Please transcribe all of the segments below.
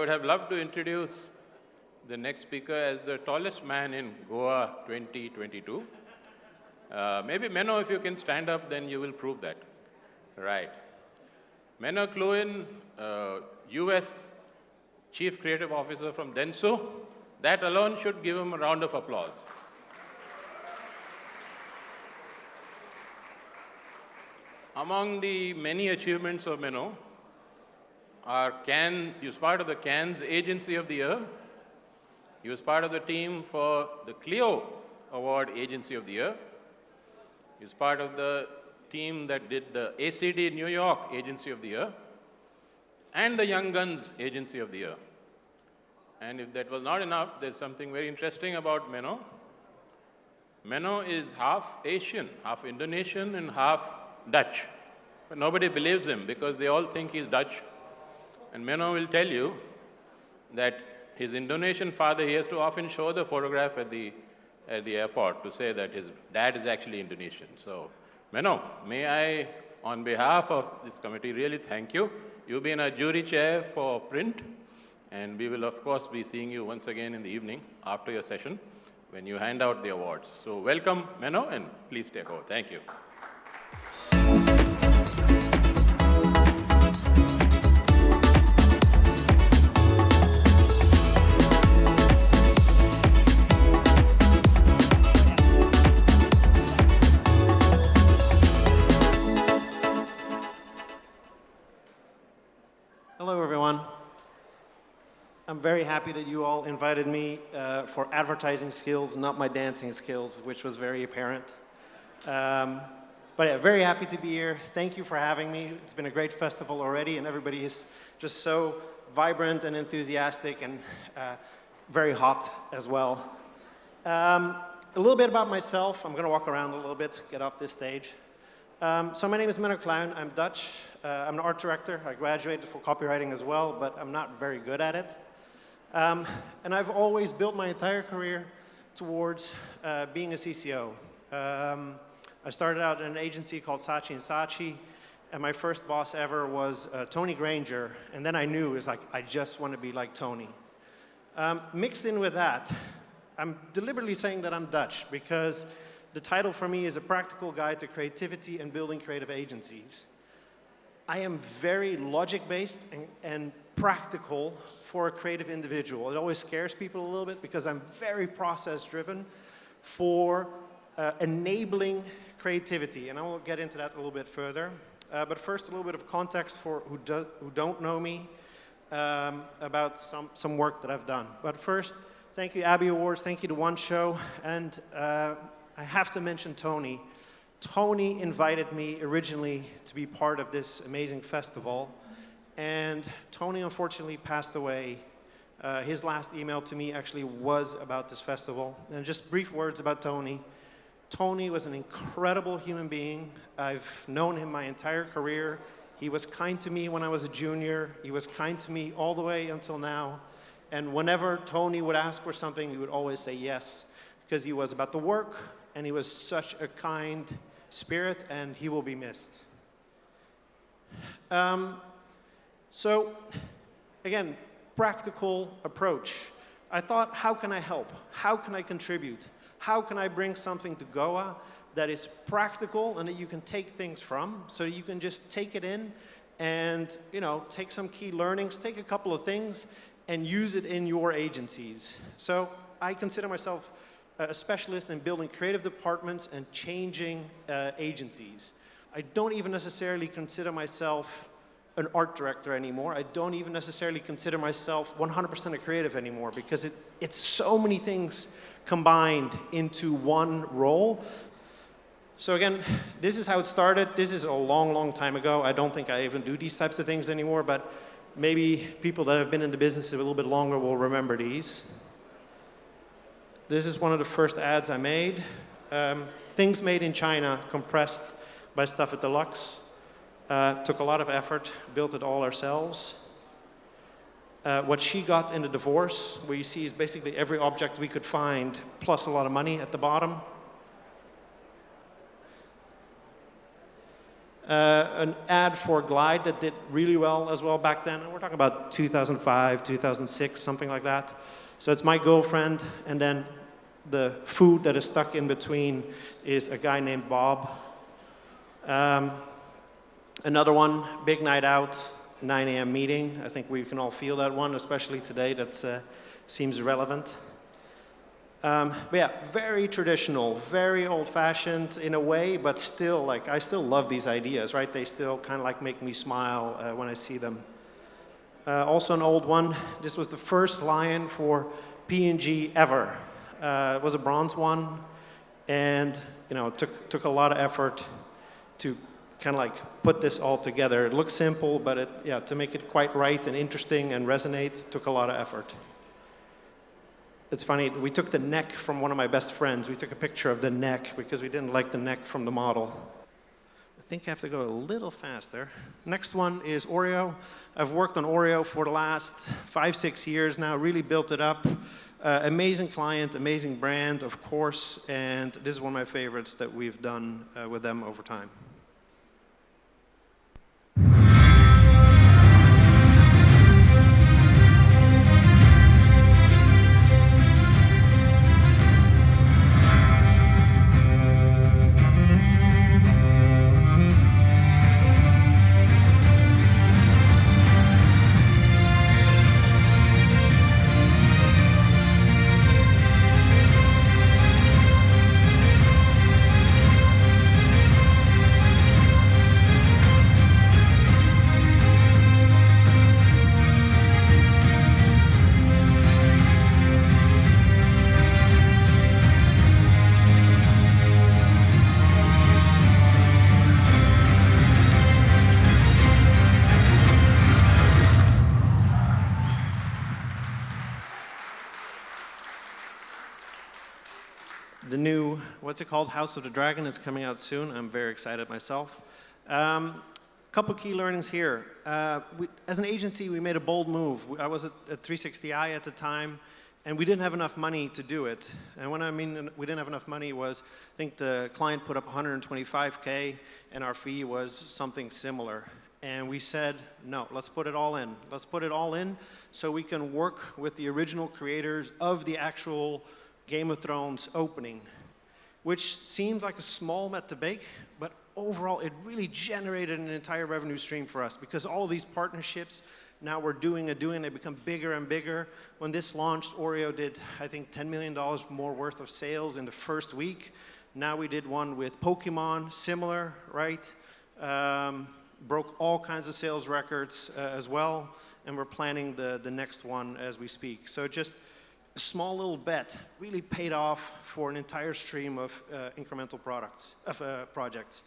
would have loved to introduce the next speaker as the tallest man in Goa 2022. Maybe Menno, if you can stand up, then you will prove that. Right. Menno Kluin, US Chief Creative Officer from Denso. That alone should give him a round of applause. Among the many achievements of Menno are Cannes. He was part of the Cannes Agency of the Year. He was part of the team for the Clio Award Agency of the Year. He was part of the team that did the ACD New York Agency of the Year and the Young Guns Agency of the Year. And if that was not enough, there's something very interesting about Menno. Menno is half Asian, half Indonesian, and half Dutch. But nobody believes him because they all think he's Dutch. And Menno will tell you that his Indonesian father, he has to often show the photograph at the airport to say that his dad is actually Indonesian. So, Menno, may I, on behalf of this committee, really thank you. You've been a jury chair for print, and we will, of course, be seeing you once again in the evening after your session when you hand out the awards. So, welcome, Menno, and please take over. Thank you. Hello, everyone. I'm very happy that you all invited me for advertising skills, not my dancing skills, which was very apparent. But yeah, very happy to be here. Thank you for having me. It's been a great festival already, and everybody is just so vibrant and enthusiastic and very hot as well. A little bit about myself. I'm going to walk around a little bit, get off this stage. So my name is Menno Kluin. I'm Dutch. I'm an art director. I graduated for copywriting as well, but I'm not very good at it. And I've always built my entire career towards being a CCO. I started out in an agency called Saatchi & Saatchi, and my first boss ever was Tony Granger, and then I knew, it was like, I just want to be like Tony. Mixed in with that, I'm deliberately saying that I'm Dutch, because the title for me is A Practical Guide to Creativity and Building Creative Agencies. I am very logic-based and practical for a creative individual. It always scares people a little bit, because I'm very process-driven for enabling creativity, and I will get into that a little bit further. But first, a little bit of context for who don't know me about some work that I've done. But first, thank you, Abbey Awards, thank you to One Show, and I have to mention Tony. Tony invited me originally to be part of this amazing festival, and Tony unfortunately passed away. His last email to me actually was about this festival. And just brief words about Tony. Tony was an incredible human being. I've known him my entire career. He was kind to me when I was a junior. He was kind to me all the way until now. And whenever Tony would ask for something, he would always say yes, because he was about the work, and he was such a kind spirit, and he will be missed. So, again, practical approach. I thought, how can I help? How can I contribute? How can I bring something to Goa that is practical and that you can take things from, so you can just take it in and, you know, take some key learnings, take a couple of things and use it in your agencies. So I consider myself a specialist in building creative departments and changing agencies. I don't even necessarily consider myself an art director anymore. I don't even necessarily consider myself 100% a creative anymore, because it's so many things combined into one role. So again, this is how it started. This is a long, long time ago. I don't think I even do these types of things anymore, but maybe people that have been in the business a little bit longer will remember these. This is one of the first ads I made. Things made in China, compressed by Stuff at Deluxe. Took a lot of effort, built it all ourselves. What she got in the divorce, where you see is basically every object we could find, plus a lot of money at the bottom. an ad for Glide that did really well as well back then. And we're talking about 2005, 2006, something like that. So it's my girlfriend, and then the food that is stuck in between is a guy named Bob. Another one, big night out, 9 a.m. meeting. I think we can all feel that one, especially today. That seems relevant. But yeah, very traditional, very old-fashioned in a way, but still, like, I still love these ideas, right? They still kind of like make me smile when I see them. Also an old one. This was the first lion for P&G ever. It was a bronze one, and it took a lot of effort to kind of like put this all together. It looks simple, but to make it quite right and interesting and resonate took a lot of effort. It's funny, we took the neck from one of my best friends. We took a picture of the neck because we didn't like the neck from the model. I think I have to go a little faster. Next one is Oreo. I've worked on Oreo for the last 5-6 years now, really built it up. Amazing client, amazing brand, of course, and this is one of my favorites that we've done with them over time. The new, what's it called, House of the Dragon is coming out soon. I'm very excited myself. Couple key learnings here. As an agency, we made a bold move. I was at 360i at the time, and we didn't have enough money to do it. And when I mean we didn't have enough money was, I think the client put up $125K, and our fee was something similar. And we said, no, let's put it all in. Let's put it all in so we can work with the original creators of the actual Game of Thrones opening, which seems like a small bet to bake, but overall it really generated an entire revenue stream for us because all these partnerships now we're doing, they become bigger and bigger. When this launched, Oreo did, I think, $10 million more worth of sales in the first week. Now we did one with Pokemon, similar, right? Broke all kinds of sales records as well, and we're planning the next one as we speak. So just a small little bet really paid off for an entire stream of incremental projects.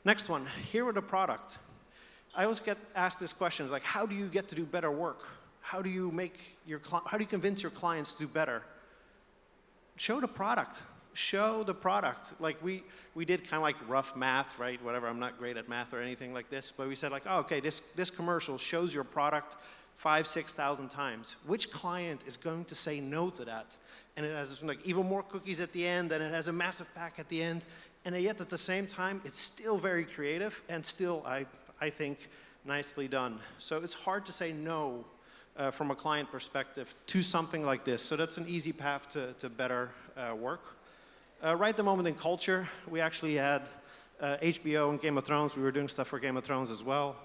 Next one, hero the product. I always get asked this question, like, how do you get to do better work? How do you convince your clients to do better? Show the product. Show the product. Like we did kind of like rough math, right? Whatever, I'm not great at math or anything like this, but we said like, oh, okay, this commercial shows your product 5,000-6,000 times. Which client is going to say no to that? And it has like even more cookies at the end, and it has a massive pack at the end, and yet at the same time, it's still very creative and still, I think, nicely done. So it's hard to say no from a client perspective to something like this. So that's an easy path to better work. Right at the moment in culture, we actually had HBO and Game of Thrones. We were doing stuff for Game of Thrones as well.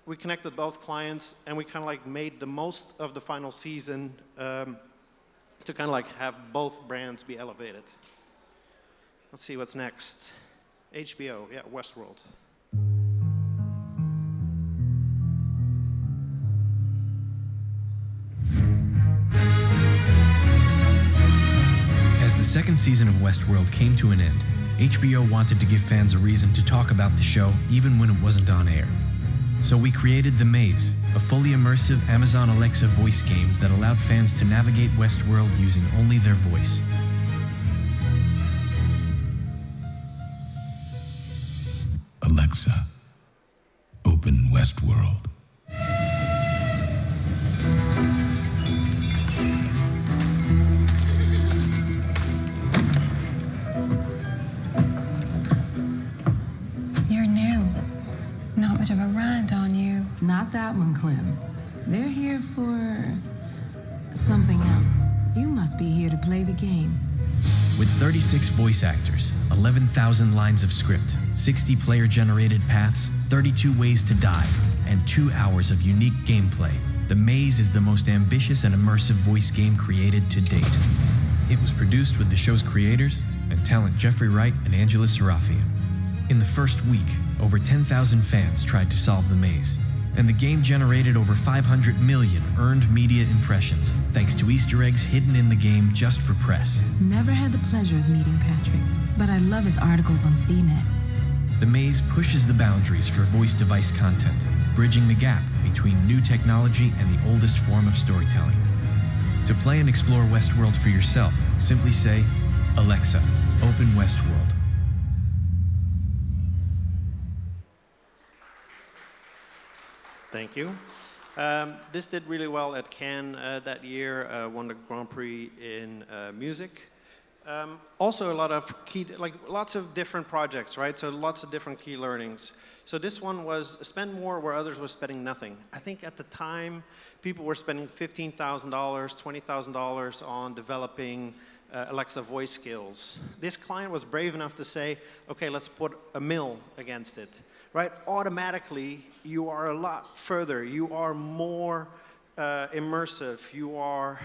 We connected both clients, and we kind of like made the most of the final season to kind of like have both brands be elevated. Let's see what's next. HBO, yeah, Westworld. As the second season of Westworld came to an end, HBO wanted to give fans a reason to talk about the show even when it wasn't on air. So we created The Maze, a fully immersive Amazon Alexa voice game that allowed fans to navigate Westworld using only their voice. Alexa, open Westworld. You're much of a rind on you. Not that one, Clem. They're here for something else. You must be here to play the game. With 36 voice actors, 11,000 lines of script, 60 player-generated paths, 32 ways to die, and 2 hours of unique gameplay, The Maze is the most ambitious and immersive voice game created to date. It was produced with the show's creators and talent Jeffrey Wright and Angela Serafian. In the first week, over 10,000 fans tried to solve the maze, and the game generated over 500 million earned media impressions thanks to Easter eggs hidden in the game just for press. Never had the pleasure of meeting Patrick, but I love his articles on CNET. The Maze pushes the boundaries for voice device content, bridging the gap between new technology and the oldest form of storytelling. To play and explore Westworld for yourself, simply say, Alexa, open Westworld. Thank you. This did really well at Cannes that year, won the Grand Prix in music. Also a lot of lots of different projects, right? So lots of different key learnings. So this one was spend more where others were spending nothing. I think at the time, people were spending $15,000, $20,000 on developing Alexa voice skills. This client was brave enough to say, okay, let's put $1 million against it, right? Automatically, you are a lot further. You are more immersive. You are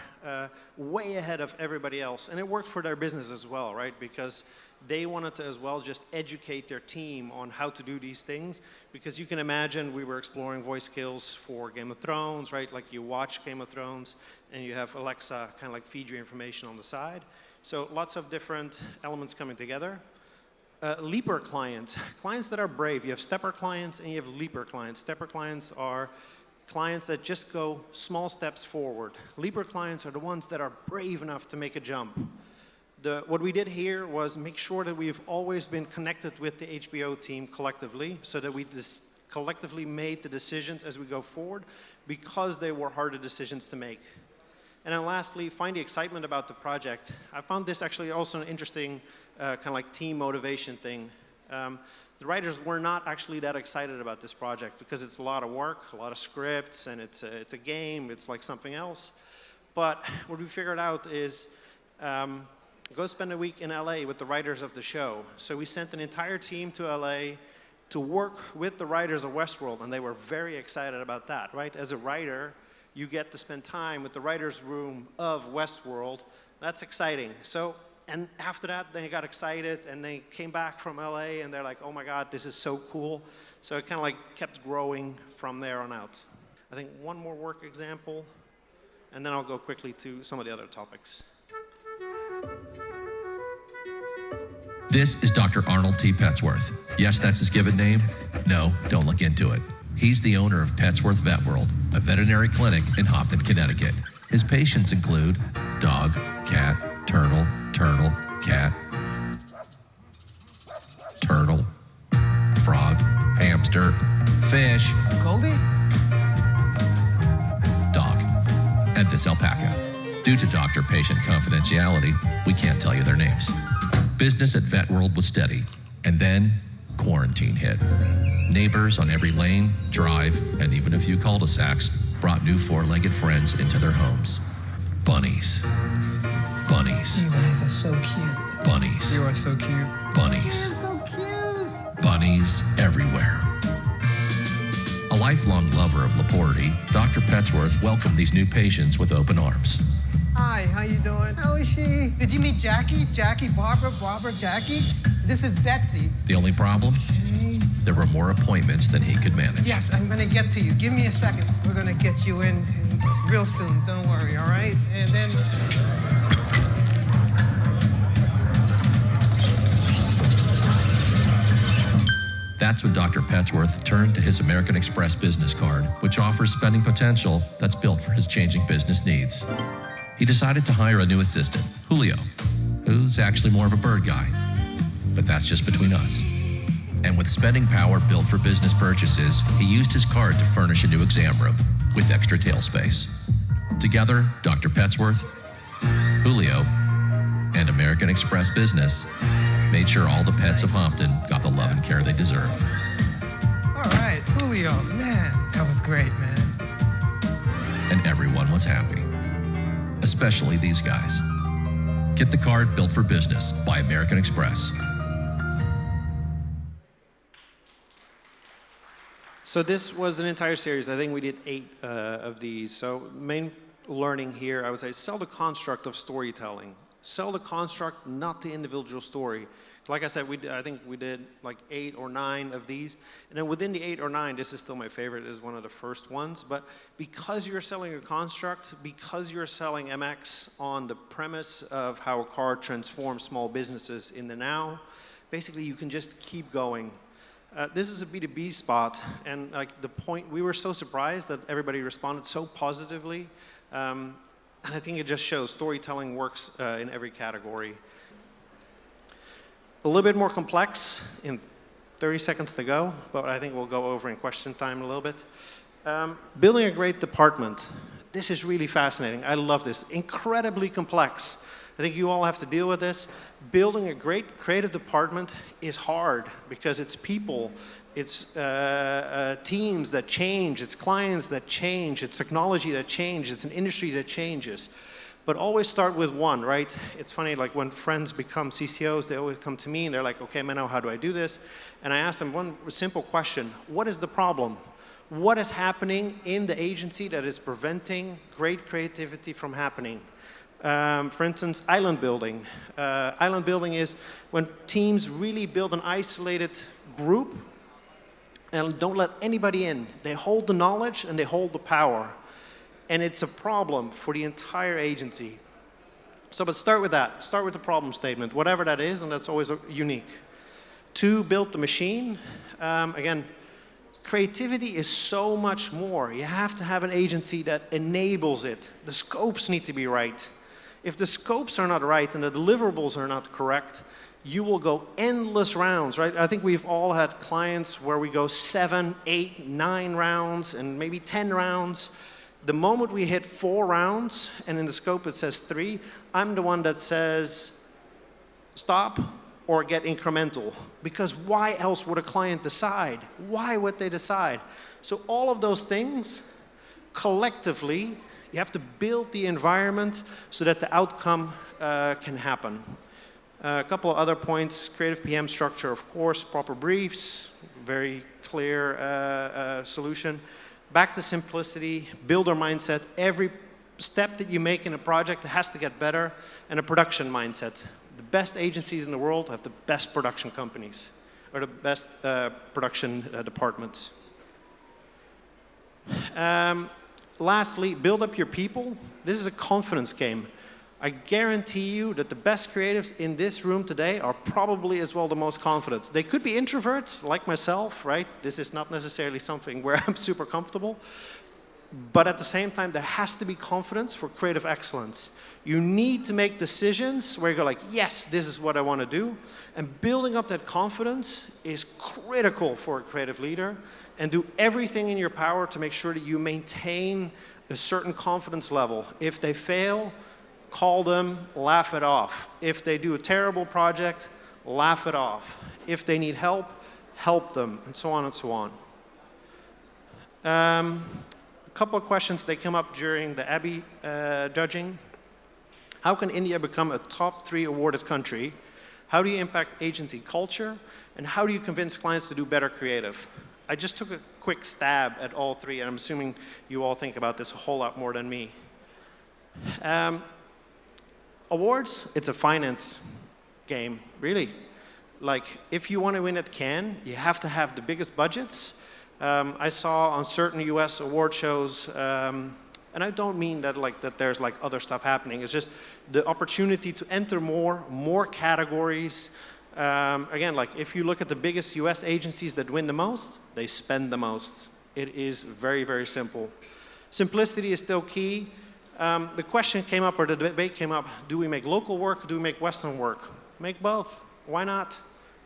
way ahead of everybody else. And it worked for their business as well, right? Because they wanted to as well just educate their team on how to do these things. Because you can imagine we were exploring voice skills for Game of Thrones, right? Like you watch Game of Thrones and you have Alexa kind of like feed you information on the side. So lots of different elements coming together. Leaper clients, clients that are brave. You have stepper clients and you have leaper clients. Stepper clients are clients that just go small steps forward. Leaper clients are the ones that are brave enough to make a jump. What we did here was make sure that we've always been connected with the HBO team collectively, so that we collectively made the decisions as we go forward, because they were harder decisions to make. And then lastly, find the excitement about the project. I found this actually also an interesting kind of like team motivation thing. The writers were not actually that excited about this project because it's a lot of work, a lot of scripts, and it's a game, it's like something else. But what we figured out is go spend a week in LA with the writers of the show. So we sent an entire team to LA to work with the writers of Westworld, and they were very excited about that, right? As a writer, you get to spend time with the writer's room of Westworld. That's exciting. So, and after that, they got excited, and they came back from LA, and they're like, oh my God, this is so cool. So it kind of like kept growing from there on out. I think one more work example, and then I'll go quickly to some of the other topics. This is Dr. Arnold T. Petsworth. Yes, that's his given name. No, don't look into it. He's the owner of Petsworth Vet World, a veterinary clinic in Hopton, Connecticut. His patients include dog, cat, turtle, cat, turtle, frog, hamster, fish, Goldie? dog, and this alpaca. Due to doctor-patient confidentiality, we can't tell you their names. Business at Vet World was steady, and then quarantine hit. Neighbors on every lane, drive, and even a few cul-de-sacs brought new four-legged friends into their homes. Bunnies. Bunnies. You guys are so cute. Bunnies. You are so cute. Bunnies. So cute. Bunnies everywhere. A lifelong lover of Laporte, Dr. Petsworth welcomed these new patients with open arms. Hi, how you doing? How is she? Did you meet Jackie? Jackie, Barbara, Jackie? This is Betsy. The only problem? Okay. There were more appointments than he could manage. Yes, I'm gonna get to you. Give me a second. We're gonna get you in real soon. Don't worry, all right? And then... That's when Dr. Petsworth turned to his American Express business card, which offers spending potential that's built for his changing business needs. He decided to hire a new assistant, Julio, who's actually more of a bird guy. But that's just between us. And with spending power built for business purchases, he used his card to furnish a new exam room with extra tail space. Together, Dr. Petsworth, Julio, and American Express Business made sure all the pets of Hopton got the love and care they deserved. All right, Julio, man, that was great, man. And everyone was happy, especially these guys. Get the card built for business by American Express. So this was an entire series. I think we did 8 of these. So main learning here, I would say, sell the construct of storytelling. Sell the construct, not the individual story. Like I said, I think we did like 8 or 9 of these. And then within the 8 or 9, this is still my favorite, this is one of the first ones. But because you're selling a construct, because you're selling MX on the premise of how a car transforms small businesses in the now, basically you can just keep going. This is a B2B spot, and like the point, we were so surprised that everybody responded so positively. And I think it just shows storytelling works in every category. A little bit more complex in 30 seconds to go, but I think we'll go over in question time a little bit. Building a great department. This is really fascinating. I love this. Incredibly complex. I think you all have to deal with this. Building a great creative department is hard because it's people, it's teams that change, it's clients that change, it's technology that changes, it's an industry that changes. But always start with one, right? It's funny, like when friends become CCOs, they always come to me and they're like, okay, Menno, how do I do this? And I ask them one simple question. What is the problem? What is happening in the agency that is preventing great creativity from happening? For instance, island building. Island building is when teams really build an isolated group and don't let anybody in. They hold the knowledge and they hold the power. And it's a problem for the entire agency. So, but start with that. Start with the problem statement, whatever that is, and that's always unique. 2, build the machine. Again, creativity is so much more. You have to have an agency that enables it. The scopes need to be right. If the scopes are not right and the deliverables are not correct, you will go endless rounds, right? I think we've all had clients where we go 7, 8, 9 rounds and maybe 10 rounds. The moment we hit 4 rounds, and in the scope it says 3, I'm the one that says stop or get incremental. Because why else would a client decide? Why would they decide? So all of those things, collectively, you have to build the environment so that the outcome can happen. A couple of other points, creative PM structure, of course, proper briefs, very clear solution. Back to simplicity, builder mindset. Every step that you make in a project has to get better, and a production mindset. The best agencies in the world have the best production companies, or the best production departments. Lastly, build up your people. This is a confidence game. I guarantee you that the best creatives in this room today are probably as well the most confident. They could be introverts, like myself, right? This is not necessarily something where I'm super comfortable. But at the same time, there has to be confidence for creative excellence. You need to make decisions where you go like, yes, this is what I want to do. And building up that confidence is critical for a creative leader. And do everything in your power to make sure that you maintain a certain confidence level. If they fail, call them, laugh it off. If they do a terrible project, laugh it off. If they need help, help them, and so on and so on. A couple of questions that came up during the Abbey judging. How can India become a top 3 awarded country? How do you impact agency culture? And how do you convince clients to do better creative? I just took a quick stab at all 3, and I'm assuming you all think about this a whole lot more than me. Awards, it's a finance game, really. Like, if you want to win at Cannes, you have to have the biggest budgets. I saw on certain US award shows, and I don't mean that like that there's like other stuff happening. It's just the opportunity to enter more categories. Again, like if you look at the biggest US agencies that win the most, they spend the most. It is very, very simple. Simplicity is still key. The question came up, or the debate came up, do we make local work, do we make Western work? Make both. Why not?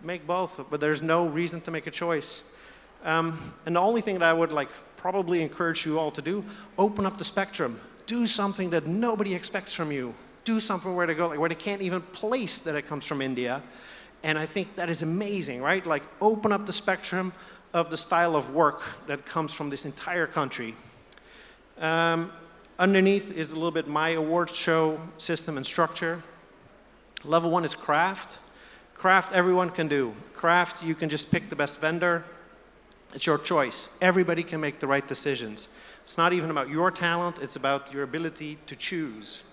Make both, but there's no reason to make a choice. And the only thing that I would like probably encourage you all to do, open up the spectrum. Do something that nobody expects from you. Do something where they go, like, where they can't even place that it comes from India. And I think that is amazing, right? Like, open up the spectrum, of the style of work that comes from this entire country. Underneath is a little bit my award show system and structure. Level 1 is craft. Craft everyone can do. Craft, you can just pick the best vendor. It's your choice. Everybody can make the right decisions. It's not even about your talent, it's about your ability to choose.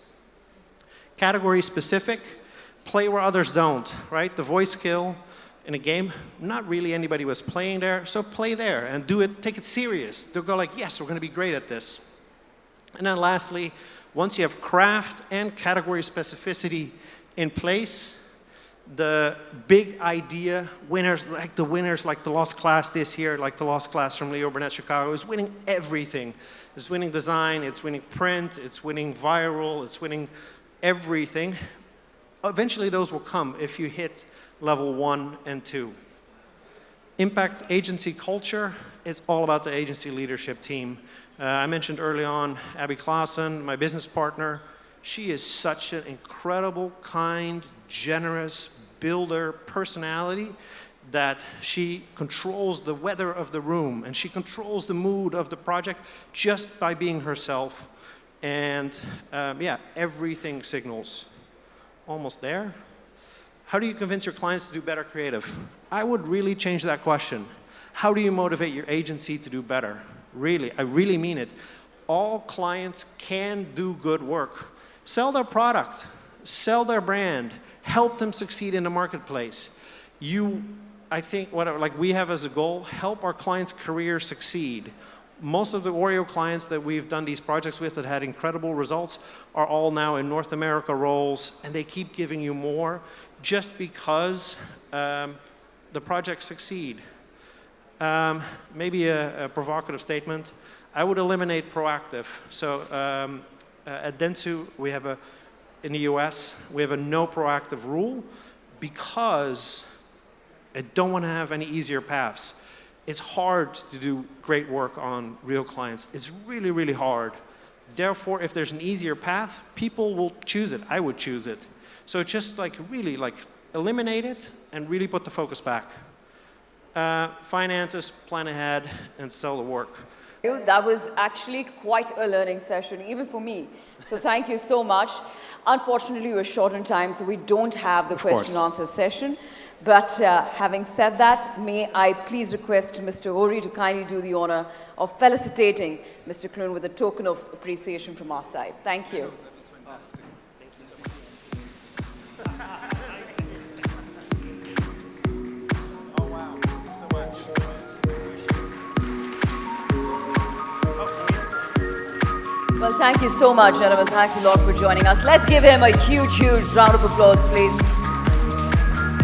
Category specific, play where others don't, right? The voice skill in a game, not really anybody was playing there, so play there and do it, take it serious. They'll go like, yes, we're gonna be great at this. And then lastly, once you have craft and category specificity in place, the big idea winners like the Lost Class this year, like the Lost Class from Leo Burnett Chicago, is winning everything. It's winning design, it's winning print, it's winning viral, it's winning everything. Eventually those will come if you hit level 1 and 2. Impact agency culture is all about the agency leadership team. I mentioned early on Abby Klaassen, my business partner. She is such an incredible, kind, generous builder personality that she controls the weather of the room and she controls the mood of the project just by being herself. And yeah, everything signals. Almost there. How do you convince your clients to do better creative? I would really change that question. How do you motivate your agency to do better? Really, I really mean it. All clients can do good work. Sell their product, sell their brand, help them succeed in the marketplace. I think, like we have as a goal, help our clients' career succeed. Most of the Oreo clients that we've done these projects with that had incredible results are all now in North America roles, and they keep giving you more just because the projects succeed. Maybe a provocative statement. I would eliminate proactive. So at Dentsu, we have in the US, we have a no proactive rule because I don't want to have any easier paths. It's hard to do great work on real clients. It's really, really hard. Therefore, if there's an easier path, people will choose it. I would choose it. So just like really like eliminate it and really put the focus back. Finances, plan ahead, and sell the work. That was actually quite a learning session, even for me. So thank you so much. Unfortunately, we're short on time, so we don't have the question and answer session. But having said that, may I please request Mr. Ori to kindly do the honor of felicitating Mr. Kluin with a token of appreciation from our side. Thank you. That was fantastic. Thank you so much. Oh, wow. Thank you so much. Well, thank you so much, gentlemen. Thanks a lot for joining us. Let's give him a huge, huge round of applause, please.